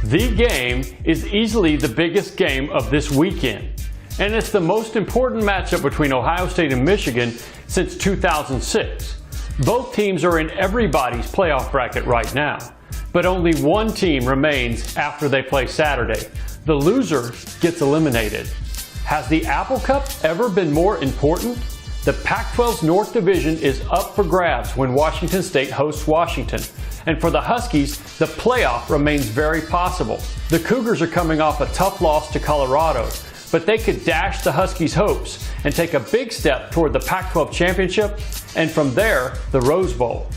The game is easily the biggest game of this weekend, and it's the most important matchup between Ohio State and Michigan since 2006. Both teams are in everybody's playoff bracket right now, but only one team remains after they play Saturday. The loser gets eliminated. Has the Apple Cup ever been more important? The Pac-12's North Division is up for grabs when Washington State hosts Washington. And for the Huskies, the playoff remains very possible. The Cougars are coming off a tough loss to Colorado, but they could dash the Huskies' hopes and take a big step toward the Pac-12 championship, and from there, the Rose Bowl.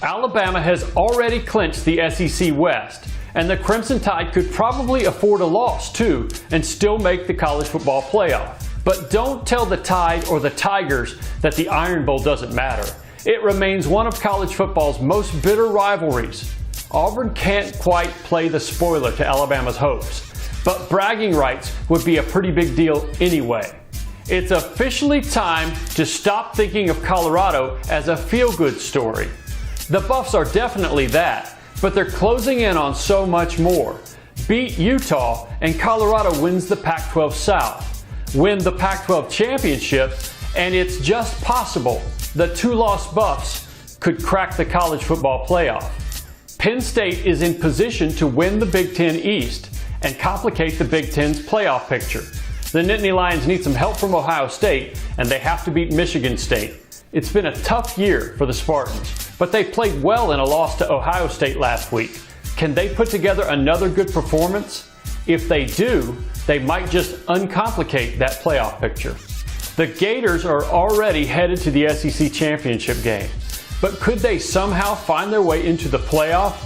Alabama has already clinched the SEC West, and the Crimson Tide could probably afford a loss too and still make the college football playoff. But don't tell the Tide or the Tigers that the Iron Bowl doesn't matter. It remains one of college football's most bitter rivalries. Auburn can't quite play the spoiler to Alabama's hopes, but bragging rights would be a pretty big deal anyway. It's officially time to stop thinking of Colorado as a feel-good story. The Buffs are definitely that, but they're closing in on so much more. Beat Utah and Colorado wins the Pac-12 South. Win the Pac-12 championship, and it's just possible the two-loss Buffs could crack the college football playoff. Penn State is in position to win the Big Ten East and complicate the Big Ten's playoff picture. The Nittany Lions need some help from Ohio State, and they have to beat Michigan State. It's been a tough year for the Spartans, but they played well in a loss to Ohio State last week. Can they put together another good performance? If they do, they might just uncomplicate that playoff picture. The Gators are already headed to the SEC championship game, but could they somehow find their way into the playoff?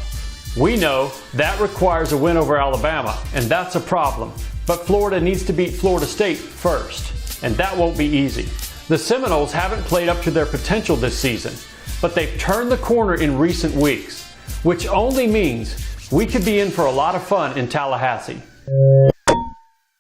We know that requires a win over Alabama, and that's a problem. But Florida needs to beat Florida State first, and that won't be easy. The Seminoles haven't played up to their potential this season, but they've turned the corner in recent weeks, which only means we could be in for a lot of fun in Tallahassee.